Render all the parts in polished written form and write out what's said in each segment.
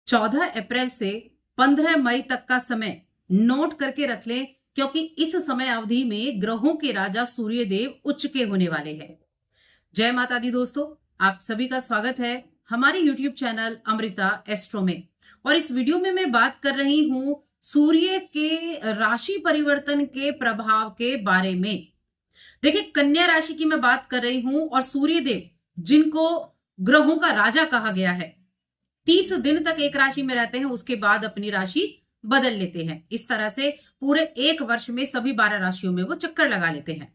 14 अप्रैल से 15 मई तक का समय नोट करके रख लें, क्योंकि इस समय अवधि में ग्रहों के राजा सूर्यदेव उच्च के होने वाले हैं। जय माता दी दोस्तों, आप सभी का स्वागत है हमारे YouTube चैनल अमृता एस्ट्रो में। और इस वीडियो में मैं बात कर रही हूं सूर्य के राशि परिवर्तन के प्रभाव के बारे में। देखिए, कन्या राशि की मैं बात कर रही हूं और सूर्यदेव जिनको ग्रहों का राजा कहा गया है 30 दिन तक एक राशि में रहते हैं, उसके बाद अपनी राशि बदल लेते हैं। इस तरह से पूरे एक वर्ष में सभी 12 राशियों में वो चक्कर लगा लेते हैं।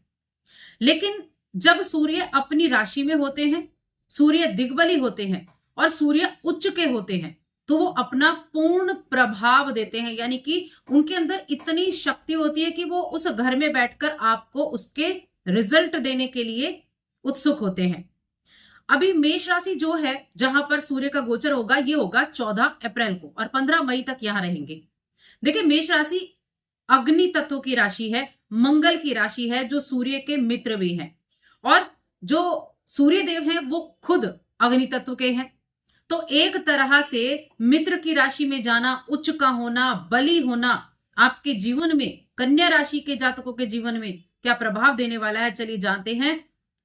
लेकिन जब सूर्य अपनी राशि में होते हैं, सूर्य दिग्बली होते हैं और सूर्य उच्च के होते हैं, तो वो अपना पूर्ण प्रभाव देते हैं। यानी कि उनके अंदर इतनी शक्ति होती है कि वो उस घर में बैठकर आपको उसके रिजल्ट देने के लिए उत्सुक होते हैं। अभी मेष राशि जो है, जहां पर सूर्य का गोचर होगा, ये होगा 14 अप्रैल को और 15 मई तक यहां रहेंगे। देखिए, मेष राशि अग्नि तत्व की राशि है, मंगल की राशि है, जो सूर्य के मित्र भी हैं। और जो सूर्य देव हैं वो खुद अग्नि तत्व के हैं। तो एक तरह से मित्र की राशि में जाना, उच्च का होना, बली होना आपके जीवन में, कन्या राशि के जातकों के जीवन में क्या प्रभाव देने वाला है, चलिए जानते हैं।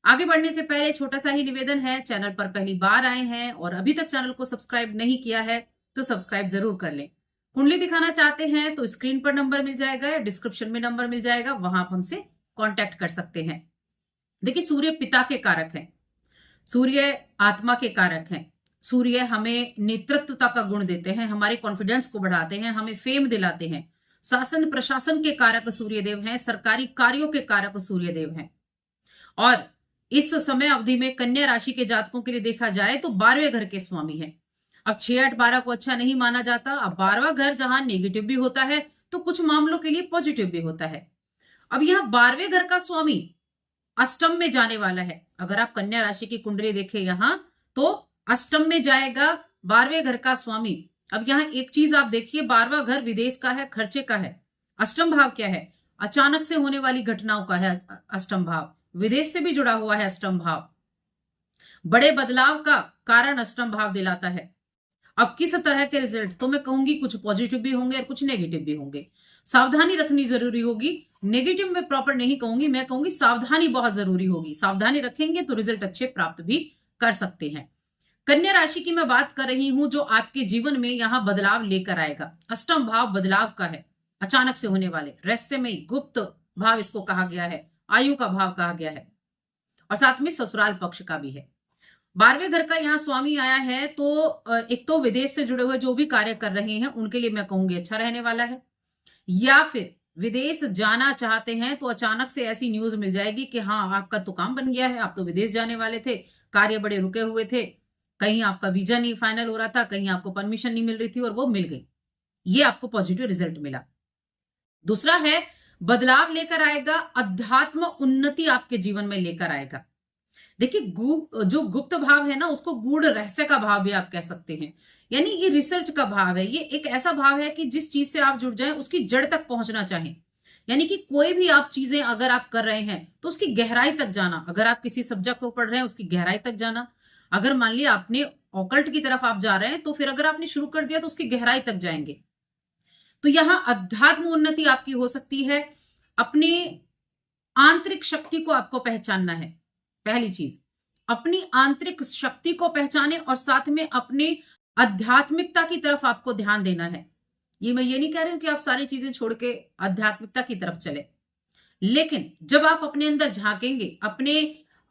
आगे बढ़ने से पहले छोटा सा ही निवेदन है, चैनल पर पहली बार आए हैं और अभी तक चैनल को सब्सक्राइब नहीं किया है तो सब्सक्राइब जरूर कर लें। कुंडली दिखाना चाहते हैं तो स्क्रीन पर नंबर मिल जाएगा या डिस्क्रिप्शन में नंबर मिल जाएगा, वहां आप हमसे कांटेक्ट कर सकते हैं। देखिए, सूर्य पिता के कारक हैं, सूर्य आत्मा के कारक हैं, सूर्य हमें नेतृत्वता का गुण देते हैं, हमारे कॉन्फिडेंस को बढ़ाते हैं, हमें फेम दिलाते हैं। शासन प्रशासन के कारक सूर्यदेव हैं, सरकारी कार्यों के कारक सूर्यदेव हैं। और इस समय अवधि में कन्या राशि के जातकों के लिए देखा जाए तो 12वें घर के स्वामी हैं। अब 6, 8, 12 को अच्छा नहीं माना जाता। अब 12वां घर जहां नेगेटिव भी होता है तो कुछ मामलों के लिए पॉजिटिव भी होता है। अब यहां 12वें घर का स्वामी अष्टम में जाने वाला है। अगर आप कन्या राशि की कुंडली देखें यहां, तो अष्टम में जाएगा 12वें घर का स्वामी। अब यहां एक चीज आप देखिए, 12वां घर विदेश का है, खर्चे का है। अष्टम भाव क्या है? अचानक से होने वाली घटनाओं का है अष्टम भाव, विदेश से भी जुड़ा हुआ है अष्टम भाव, बड़े बदलाव का कारण अष्टम भाव दिलाता है। अब किस तरह के रिजल्ट, तो मैं कहूंगी कुछ पॉजिटिव भी होंगे और कुछ नेगेटिव भी होंगे। सावधानी रखनी जरूरी होगी। नेगेटिव में प्रॉपर नहीं कहूंगी, मैं कहूंगी सावधानी बहुत जरूरी होगी। सावधानी रखेंगे तो रिजल्ट अच्छे प्राप्त भी कर सकते हैं। कन्या राशि की मैं बात कर रही हूं, जो आपके जीवन में यहां बदलाव लेकर आएगा। अष्टम भाव बदलाव का है, अचानक से होने वाले, रहस्यमय गुप्त भाव इसको कहा गया है, आयु का भाव कहा गया है और साथ में ससुराल पक्ष का भी है। 12वें घर का यहाँ स्वामी आया है, तो एक तो विदेश से जुड़े हुए जो भी कार्य कर रहे हैं उनके लिए मैं कहूंगी अच्छा रहने वाला है। या फिर विदेश जाना चाहते हैं तो अचानक से ऐसी न्यूज मिल जाएगी कि हाँ, आपका तो काम बन गया है, आप तो विदेश जाने वाले थे, कार्य बड़े रुके हुए थे, कहीं आपका वीजा नहीं फाइनल हो रहा था, कहीं आपको परमिशन नहीं मिल रही थी और वो मिल गई। ये आपको पॉजिटिव रिजल्ट मिला। दूसरा है, बदलाव लेकर आएगा, अध्यात्म उन्नति आपके जीवन में लेकर आएगा। देखिए, जो गुप्त भाव है ना, उसको गूढ़ रहस्य का भाव भी आप कह सकते हैं। यानी ये रिसर्च का भाव है। ये एक ऐसा भाव है कि जिस चीज से आप जुड़ जाएं उसकी जड़ तक पहुंचना चाहें। यानी कि कोई भी आप चीजें अगर आप कर रहे हैं तो उसकी गहराई तक जाना। अगर आप किसी सब्जेक्ट को पढ़ रहे हैं, उसकी गहराई तक जाना। अगर मान लिया आपने ऑकल्ट की तरफ आप जा रहे हैं, तो फिर अगर आपने शुरू कर दिया तो उसकी गहराई तक जाएंगे। तो यहां अध्यात्म उन्नति आपकी हो सकती है। अपने आंतरिक शक्ति को आपको पहचानना है। पहली चीज, अपनी आंतरिक शक्ति को पहचाने और साथ में अपनी आध्यात्मिकता की तरफ आपको ध्यान देना है। ये मैं ये नहीं कह रही हूं कि आप सारी चीजें छोड़ के आध्यात्मिकता की तरफ चले, लेकिन जब आप अपने अंदर झांकेंगे,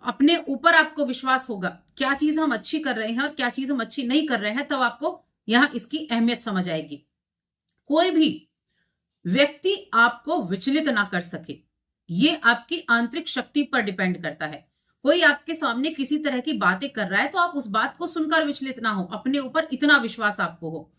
अपने ऊपर आपको विश्वास होगा क्या चीज हम अच्छी कर रहे हैं और क्या चीज हम अच्छी नहीं कर रहे हैं, तब आपको यहां इसकी अहमियत समझ आएगी। कोई भी व्यक्ति आपको विचलित ना कर सके, ये आपकी आंतरिक शक्ति पर डिपेंड करता है। कोई आपके सामने किसी तरह की बातें कर रहा है तो आप उस बात को सुनकर विचलित ना हो, अपने ऊपर इतना विश्वास आपको हो।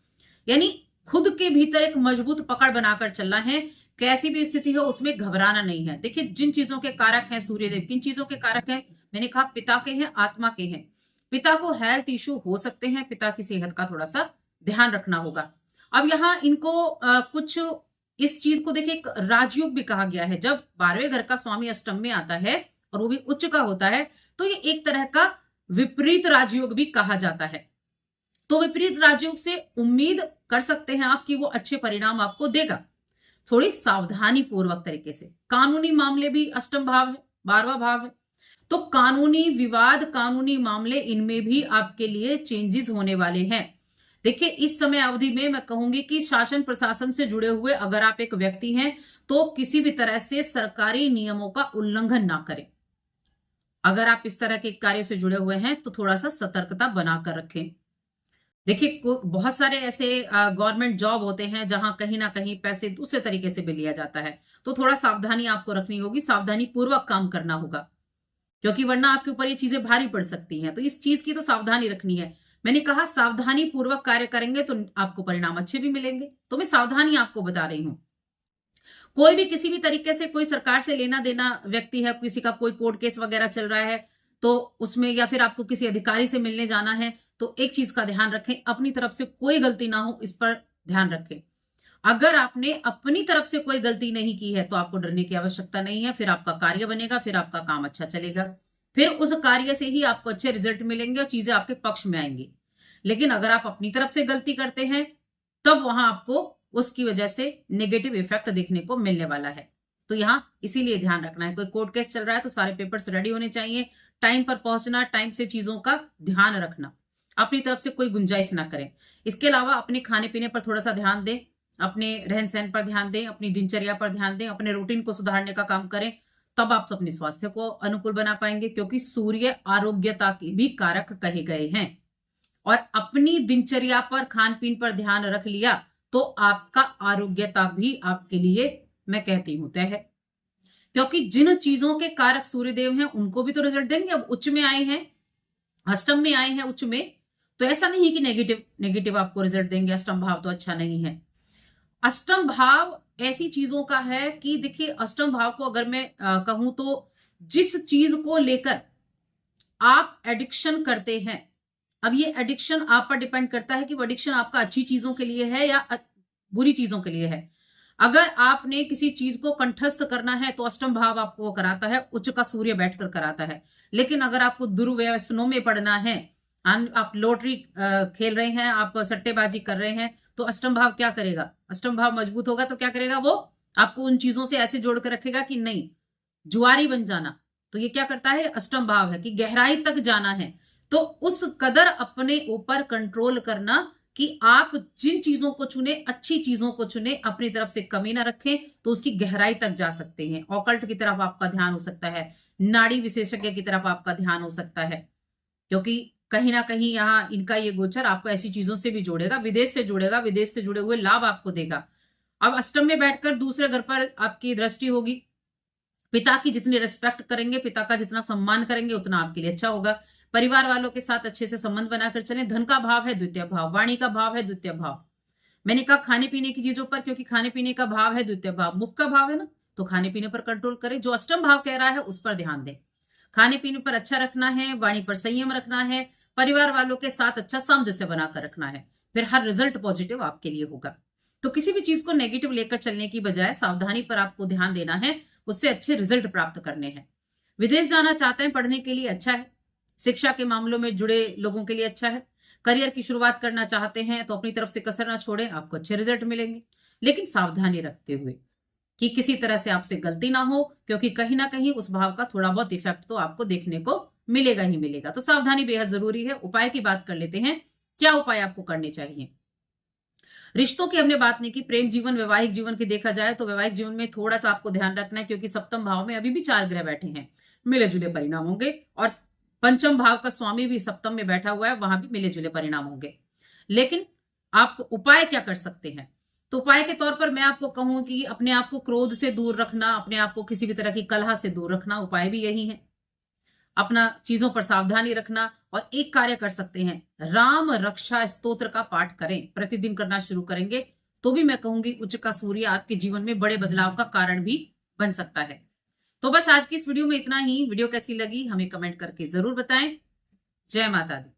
यानी खुद के भीतर एक मजबूत पकड़ बनाकर चलना है। कैसी भी स्थिति हो उसमें घबराना नहीं है। देखिए, जिन चीजों के कारक हैं सूर्यदेव, किन चीजों के कारक हैं? मैंने कहा पिता के हैं, आत्मा के हैं। पिता को हेल्थ इश्यू हो सकते हैं, पिता की सेहत का थोड़ा सा ध्यान रखना होगा। अब यहाँ इनको कुछ इस चीज को देखिए, एक राजयोग भी कहा गया है। जब 12वें घर का स्वामी अष्टम में आता है और वो भी उच्च का होता है, तो ये एक तरह का विपरीत राजयोग भी कहा जाता है। तो विपरीत राजयोग से उम्मीद कर सकते हैं आप कि वो अच्छे परिणाम आपको देगा, थोड़ी सावधानी पूर्वक तरीके से। कानूनी मामले भी अष्टम भाव है, 12वां भाव है, तो कानूनी विवाद, कानूनी मामले, इनमें भी आपके लिए चेंजेस होने वाले हैं। देखिए, इस समय अवधि में मैं कहूंगी कि शासन प्रशासन से जुड़े हुए अगर आप एक व्यक्ति हैं तो किसी भी तरह से सरकारी नियमों का उल्लंघन ना करें। अगर आप इस तरह के कार्य से जुड़े हुए हैं तो थोड़ा सा सतर्कता बनाकर रखें। देखिए, बहुत सारे ऐसे गवर्नमेंट जॉब होते हैं जहां कहीं ना कहीं पैसे दूसरे तरीके से भी लिया जाता है, तो थोड़ा सावधानी आपको रखनी होगी, सावधानी पूर्वक काम करना होगा, क्योंकि वरना आपके ऊपर ये चीजें भारी पड़ सकती हैं। तो इस चीज की तो सावधानी रखनी है। मैंने कहा सावधानी पूर्वक कार्य करेंगे तो आपको परिणाम अच्छे भी मिलेंगे, तो मैं सावधानी आपको बता रही हूं। कोई भी किसी भी तरीके से कोई सरकार से लेना देना व्यक्ति है, किसी का कोई कोर्ट केस वगैरह चल रहा है तो उसमें, या फिर आपको किसी अधिकारी से मिलने जाना है, तो एक चीज का ध्यान रखें, अपनी तरफ से कोई गलती ना हो, इस पर ध्यान रखें। अगर आपने अपनी तरफ से कोई गलती नहीं की है तो आपको डरने की आवश्यकता नहीं है। फिर आपका कार्य बनेगा, फिर आपका काम अच्छा चलेगा, फिर उस कार्य से ही आपको अच्छे रिजल्ट मिलेंगे और चीजें आपके पक्ष में आएंगी। लेकिन अगर आप अपनी तरफ से गलती करते हैं तब वहां आपको उसकी वजह से नेगेटिव इफेक्ट देखने को मिलने वाला है। तो यहां इसीलिए ध्यान रखना है, कोई कोर्ट केस चल रहा है तो सारे पेपर्स रेडी होने चाहिए, टाइम पर पहुंचना, टाइम से चीजों का ध्यान रखना, अपनी तरफ से कोई गुंजाइश ना करें। इसके अलावा अपने खाने पीने पर थोड़ा सा ध्यान दें, अपने रहन सहन पर ध्यान दें, अपनी दिनचर्या पर ध्यान दें, अपने रूटीन को सुधारने का काम करें, तब आप अपने स्वास्थ्य को अनुकूल बना पाएंगे, क्योंकि सूर्य आरोग्यता के भी कारक कहे गए हैं। और अपनी दिनचर्या पर, खान पीन पर ध्यान रख लिया तो आपका आरोग्यता भी आपके लिए, मैं कहती हूं, तय है। क्योंकि जिन चीजों के कारक सूर्यदेव हैं उनको भी तो रिजल्ट देंगे। अब उच्च में आए हैं, अष्टम में आए हैं उच्च में, तो ऐसा नहीं कि नेगेटिव आपको रिजल्ट देंगे। अष्टम भाव तो अच्छा नहीं है। अष्टम भाव ऐसी चीजों का है कि देखिए, अष्टम भाव को अगर मैं कहूं तो जिस चीज को लेकर आप एडिक्शन करते हैं, अब ये एडिक्शन आप पर डिपेंड करता है कि वो एडिक्शन आपका अच्छी चीजों के लिए है या बुरी चीजों के लिए है। अगर आपने किसी चीज को कंठस्थ करना है तो अष्टम भाव आपको वो कराता है, उच्च का सूर्य बैठकर कराता है। लेकिन अगर आपको दुर्व्यसनों में पड़ना है, आप लॉटरी खेल रहे हैं, आप सट्टेबाजी कर रहे हैं, तो अष्टम भाव क्या करेगा? अष्टम भाव मजबूत होगा तो क्या करेगा? वो आपको उन चीजों से ऐसे जोड़ कर रखेगा कि नहीं, जुआरी बन जाना। तो ये क्या करता है? अष्टम भाव है कि गहराई तक जाना है, तो उस कदर अपने ऊपर कंट्रोल करना कि आप जिन चीजों को चुने, अच्छी चीजों को चुने, अपनी तरफ से कमी ना रखें, तो उसकी गहराई तक जा सकते हैं। ऑकल्ट की तरफ आपका ध्यान हो सकता है, नाड़ी विशेषज्ञ की तरफ आपका ध्यान हो सकता है, क्योंकि कहीं ना कहीं यहाँ इनका ये गोचर आपको ऐसी चीजों से भी जोड़ेगा, विदेश से जोड़ेगा, विदेश से जुड़े हुए लाभ आपको देगा। अब अष्टम में बैठकर दूसरे घर पर आपकी दृष्टि होगी, पिता की जितनी रिस्पेक्ट करेंगे, पिता का जितना सम्मान करेंगे, उतना आपके लिए अच्छा होगा। परिवार वालों के साथ अच्छे से संबंध बनाकर चलें। धन का भाव है द्वितीय भाव, वाणी का भाव है द्वितीय भाव। मैंने कहा खाने पीने की चीजों पर, क्योंकि खाने पीने का भाव है द्वितीय भाव, मुख का भाव है ना, तो खाने पीने पर कंट्रोल करें। जो अष्टम भाव कह रहा है उस पर ध्यान दें। खाने पीने पर अच्छा रखना है, वाणी पर संयम रखना है, परिवार वालों के साथ अच्छा सामंजस्य बनाकर रखना है, फिर हर रिजल्ट पॉजिटिव आपके लिए होगा। तो किसी भी चीज को नेगेटिव लेकर चलने की बजाय सावधानी पर आपको ध्यान देना है, उससे अच्छे रिजल्ट प्राप्त करने हैं। विदेश जाना चाहते हैं पढ़ने के लिए, अच्छा है। शिक्षा के मामलों में जुड़े लोगों के लिए अच्छा है। करियर की शुरुआत करना चाहते हैं तो अपनी तरफ से कसर ना छोड़ें, आपको अच्छे रिजल्ट मिलेंगे, लेकिन सावधानी रखते हुए कि किसी तरह से आपसे गलती ना हो, क्योंकि कहीं ना कहीं उस भाव का थोड़ा बहुत इफेक्ट तो आपको देखने को मिलेगा ही मिलेगा। तो सावधानी बेहद जरूरी है। उपाय की बात कर लेते हैं, क्या उपाय आपको करने चाहिए। रिश्तों की हमने बात नहीं की, प्रेम जीवन, वैवाहिक जीवन की देखा जाए तो वैवाहिक जीवन में थोड़ा सा आपको ध्यान रखना है, क्योंकि सप्तम भाव में अभी भी 4 ग्रह बैठे हैं, मिले जुले परिणाम होंगे। और पंचम भाव का स्वामी भी सप्तम में बैठा हुआ है, वहां भी मिले जुले परिणाम होंगे। लेकिन आप उपाय क्या कर सकते हैं? तो उपाय के तौर पर मैं आपको कहूं कि अपने आप को क्रोध से दूर रखना, अपने आप को किसी भी तरह की कलह से दूर रखना, उपाय भी यही है। अपना चीजों पर सावधानी रखना, और एक कार्य कर सकते हैं, राम रक्षा स्तोत्र का पाठ करें, प्रतिदिन करना शुरू करेंगे तो भी मैं कहूंगी उच्च का सूर्य आपके जीवन में बड़े बदलाव का कारण भी बन सकता है। तो बस आज की इस वीडियो में इतना ही। वीडियो कैसी लगी हमें कमेंट करके जरूर बताएं। जय माता दी।